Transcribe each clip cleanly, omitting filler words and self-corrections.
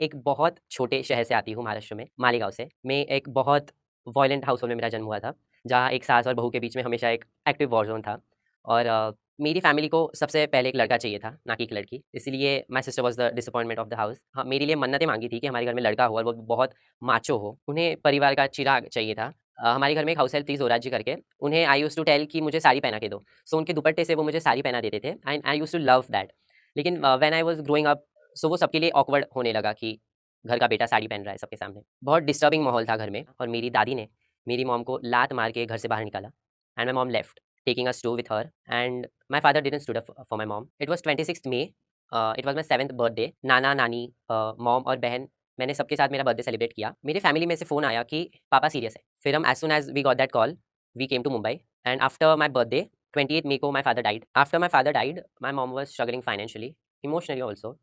एक बहुत छोटे शहर से आती हूँ महाराष्ट्र में, मालेगाँव से। मैं एक बहुत वॉयलेंट हाउसहोल्ड में मेरा जन्म हुआ था, जहाँ एक सास और बहू के बीच में हमेशा एक एक्टिव वॉर ज़ोन था और मेरी फैमिली को सबसे पहले एक लड़का चाहिए था, ना कि एक लड़की। इसीलिए my sister was the disappointment of the house. हाँ, मेरे लिए मन्नतें माँगी थी कि हमारे घर में लड़का हो और वो बहुत माचो हो। उन्हें परिवार का चिराग चाहिए था। हमारे घर में एक हाउस हेल्प थी ज़ोरात जी करके, उन्हें आई यूज्ड टू टेल कि मुझे साड़ी पहना के दो। सो उनके दुपट्टे से वो मुझे साड़ी पहना देते थे and I used to love that. लेकिन when I was growing up so वो सबके लिए ऑकवर्ड होने लगा कि घर का बेटा साड़ी पहन रहा है सबके सामने। बहुत डिस्टर्बिंग माहौल था घर में और मेरी दादी ने मेरी मॉम को लात मार के घर से बाहर निकाला and my mom left taking us to with her and my father didn't stood up for my mom. It was 26th May. It was my 7th birthday. नाना नानी मॉम और बहन मैंने सबके साथ मेरा बर्थडे सेलिब्रेट किया। मेरे फैमिली में से फ़ोन आया कि पापा सीरियस है। फिर हम as soon as we got that call we came to Mumbai and after my birthday 28 May को my father died. After my father died my mom was struggling financially emotionally also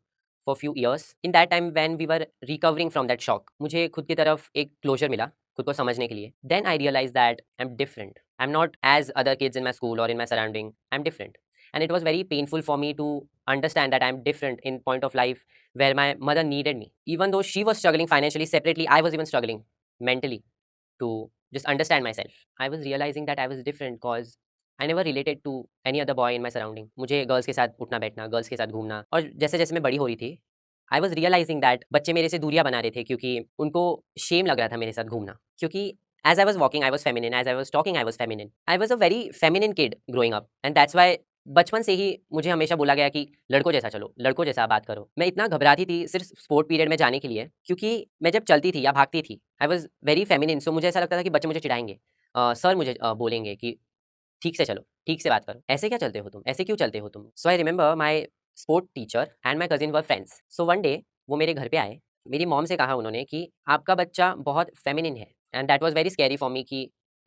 for few years. In that time when we were recovering from that shock मुझे खुद की तरफ एक closure मिला खुद को समझने के लिए। Then I realize that I am different. I'm not as other kids in my school or in my surrounding. I'm different. And it was very painful for me to understand that I'm different in point of life where my mother needed me. Even though she was struggling financially separately, I was even struggling mentally to just understand myself. I was realizing that I was different because I never related to any other boy in my surrounding. मुझे girls के साथ उठना बैठना, girls के साथ घूमना और जैसे जैसे मैं बड़ी हो रही थी आई वॉज रियलाइजिंग दैट बच्चे मेरे से दूरियां बना रहे थे क्योंकि उनको शेम लग रहा था मेरे साथ घूमना। क्योंकि as I was walking, I was feminine. As I was talking, I was feminine. I was a very feminine kid growing up, and that's why बचपन से ही मुझे हमेशा बोला गया कि लड़कों जैसा चलो, लड़कों जैसा बात करो। मैं इतना घबराती थी सिर्फ स्पोर्ट पीरियड में जाने के लिए क्योंकि मैं जब चलती थी या भागती थी आई वॉज वेरी फेमिनिन। सो मुझे ऐसा लगता था कि बच्चे मुझे चिढ़ाएंगे, सर मुझे बोलेंगे कि ठीक से चलो, ठीक से बात करो, ऐसे क्या चलते हो तुम, ऐसे क्यों चलते हो तुम। So I remember my sport teacher and my cousin were friends. So one day वो मेरे घर पे आए। मेरी मॉम से कहा उन्होंने कि आपका बच्चा बहुत फेमिनिन है and that was very scary for me कि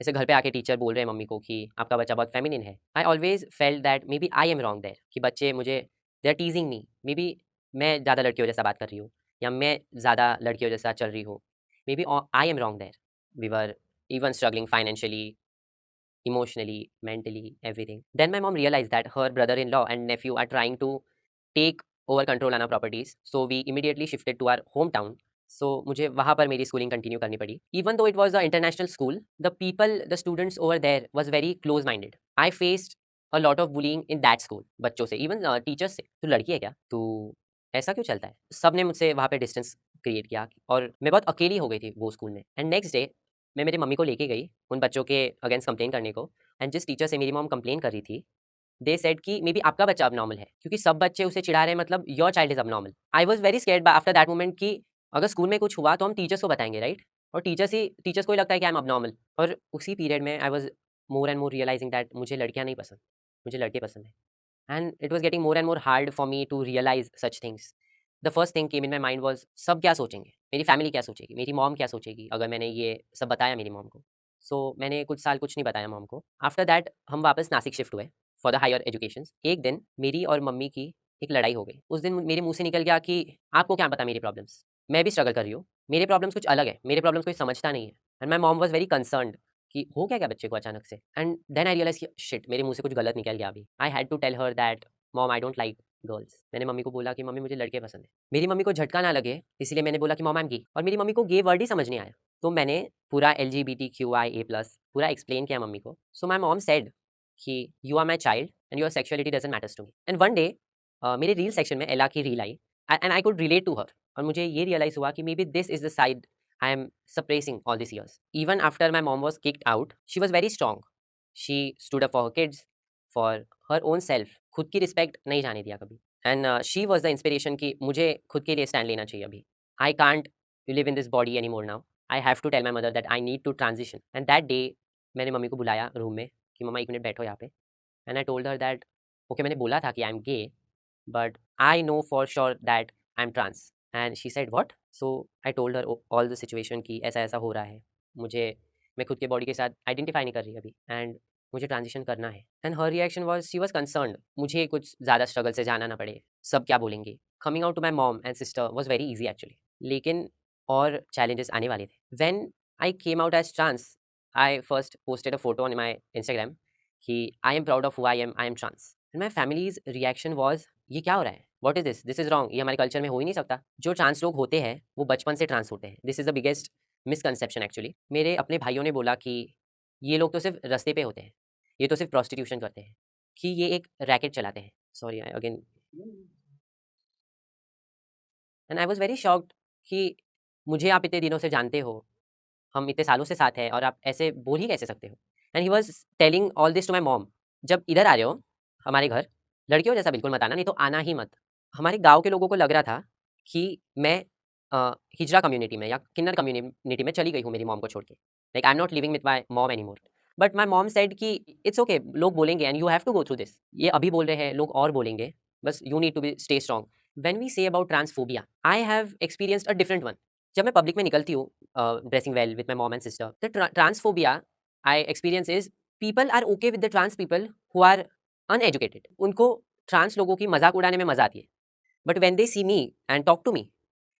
जैसे घर पे आके टीचर बोल रहे हैं मम्मी को कि आपका बच्चा बहुत फेमिनिन है। I always felt that maybe I am wrong there कि बच्चे मुझे they are टीजिंग me, may be मैं ज़्यादा लड़कियों जैसा बात कर रही हूँ या मैं ज़्यादा लड़कियों जैसा चल रही हूँ। Maybe I am wrong there. We were even struggling financially, emotionally, mentally, everything. Then my mom realized that her brother-in-law and nephew are trying to take over control on our properties. So we immediately shifted to our hometown. So मुझे वहाँ पर मेरी schooling continue करनी पड़ी. Even though it was an international school, the people, the students over there was very close-minded. I faced a lot of bullying in that school. बच्चों से, even teachers से. तू लड़की है क्या? तू ऐसा क्यों चलता है? सबने मुझसे वहाँ पे डिस्टेंस क्रिएट किया और मैं बहुत अकेली हो गई थी वो स्कूल में। एंड नेक्स्ट डे मैं मेरी मम्मी को लेके गई उन बच्चों के अगेंस्ट कंप्लेन करने को एंड जिस टीचर से मेरी मॉम कंप्लेन कर रही थी दे सेड कि मे बी आपका बच्चा अबनॉर्मल है क्योंकि सब बच्चे उसे चिढ़ा रहे हैं मतलब your child is abnormal. I was very scared after that moment कि अगर स्कूल में कुछ हुआ तो हम टीचर्स को बताएंगे राइट, और टीचर्स को ही लगता है कि आई एम अबनॉर्मल। और उसी पीरियड में I was more and more realizing that मुझे लड़कियां नहीं पसंद, मुझे लड़के पसंद है। And it was getting more and more hard for me to realize such things. The first thing came in my mind was सब क्या सोचेंगे, मेरी फैमिली क्या सोचेगी, मेरी मॉम क्या सोचेगी अगर मैंने ये सब बताया मेरी मॉम को। सो मैंने कुछ साल कुछ नहीं बताया मॉम को। आफ्टर दैट हम वापस नासिक शिफ्ट हुए फॉर द हायर एजुकेशन। एक दिन मेरी और मम्मी की एक लड़ाई हो गई। उस दिन मेरे मुंह से निकल गया कि आपको क्या पता मेरी प्रॉब्लम्स, मैं भी स्ट्रगल कर रही हूँ, मेरे प्रॉब्लम्स कुछ अलग है, मेरे प्रॉब्लम्स कोई समझता नहीं है। And my mom was very concerned कि हो क्या क्या बच्चे को अचानक से। एंड देन आई रियलाइज कि शिट मेरे मुंह से कुछ गलत निकल गया अभी। I had to tell her that mom I don't like girls. मैंने मम्मी को बोला कि मम्मी मुझे लड़के पसंद है। मेरी मम्मी को झटका ना लगे इसलिए मैंने बोला कि मॉम आई एम गे, और मेरी मम्मी को गे वर्ड ही समझ नहीं आया। तो मैंने पूरा LGBTQIA+ पूरा एक्सप्लेन किया मम्मी को। सो माई मॉम सेड कि you are my child and your sexuality doesn't matters to me. And one day मेरे रील सेक्शन में एला की रील आई and I could relate to her, और मुझे ये रियलाइज हुआ कि maybe this is the side I am suppressing all these years. Even after my mom was kicked out, she was very strong. She stood up for her kids, for her own self. खुद की respect नहीं जाने दिया कभी। And she was the inspiration कि मुझे खुद के लिए स्टैंड लेना चाहिए अभी। I can't live in this body any more now. I have to tell my mother that I need to transition. And that day मैंने मम्मी को बुलाया रूम में कि मम्मा एक मिनट बैठो यहाँ पे। And I told her that okay मैंने बोला था कि I am gay but I know for sure that I am trans. And she said what. So I told her all the situation कि ऐसा ऐसा हो रहा है, मुझे मैं खुद के बॉडी के साथ आइडेंटिफाई नहीं कर रही अभी एंड मुझे ट्रांजिशन करना है। And her reaction was she was concerned मुझे कुछ ज़्यादा स्ट्रगल से जाना ना पड़े, सब क्या बोलेंगे। Coming out to my mom and sister was very easy actually, लेकिन और चैलेंजेस आने वाले थे। When I came out as trans I first posted a photo on my Instagram कि I am proud of who I am trans. And my family's reaction was ये क्या हो रहा है, what is this? This is wrong, ये हमारे culture में हो ही नहीं सकता। जो ट्रांस लोग होते हैं, वो बचपन से ट्रांस होते हैं। This is the biggest misconception actually. मेरे अपने भाइयों ने बोला कि ये लोग तो सिर्फ़ रास्ते पे होते हैं, ये तो सिर्फ़ प्रोस्टिट्यूशन करते हैं, कि ये एक रैकेट चलाते हैं। Sorry I again and I was very shocked कि मुझे आप इतने दिनों से जानते हो, हम इतने सालों से साथ हैं और आप ऐसे बोल ही कैसे सकते हो? And he was telling all this to my mom. जब इधर आ रहे हो हमारे घर, लड़कियों जैसा बिल्कुल मत आना, नहीं तो आना ही मत। हमारे गाँव के लोगों को लग रहा था कि मैं हिजरा कम्युनिटी में या किन्नर कम्युनिटी में चली गई हूँ मेरी मॉम को छोड़ के। Like I am not living with my mom anymore. But my mom said कि इट्स ओके, लोग बोलेंगे and you have to go through this. ये अभी बोल रहे हैं, लोग और बोलेंगे, बस you need to be stay strong. When we say about transphobia, I have experienced a different one. जब मैं पब्लिक में निकलती हूँ dressing well with my mom and sister, the transphobia I experience is people are okay with the trans people who are uneducated. उनको trans लोगों की मजाक उड़ाने में मजा आती है। But when they see me and talk to me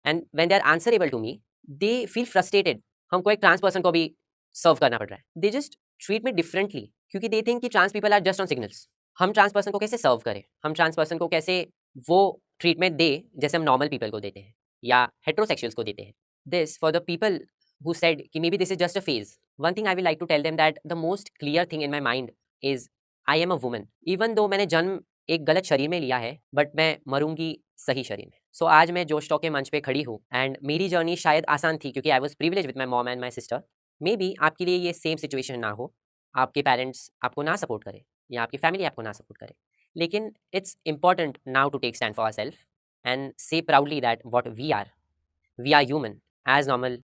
and when they are answerable to me, they feel frustrated. हमको एक ट्रांस पर्सन को भी सर्व करना पड़ रहा है। They just treat me differently क्योंकि दे थिंक कि trans people are just on signals. हम ट्रांस पर्सन को कैसे सर्व करें, हम ट्रांस पर्सन को कैसे वो ट्रीटमेंट दे जैसे हम नॉर्मल पीपल को देते हैं या हेट्रोसेक्सुअल्स को देते हैं। This for the people who said कि maybe this is just a phase. One thing I will like to tell them that the most clear thing in my mind is I am a woman. Even though मैंने जन्म एक गलत शरीर में लिया है, but मैं मरूंगी सही शरीर में। सो आज मैं जोश टॉक के मंच पे खड़ी हूँ एंड मेरी जर्नी शायद आसान थी क्योंकि I was privilege with my mom and my sister. May be आपके लिए ये सेम सिचुएशन ना हो, आपके पेरेंट्स आपको ना सपोर्ट करें या आपकी फैमिली आपको ना सपोर्ट करे, लेकिन it's important now to take stand for our self and say proudly that what we are human as normal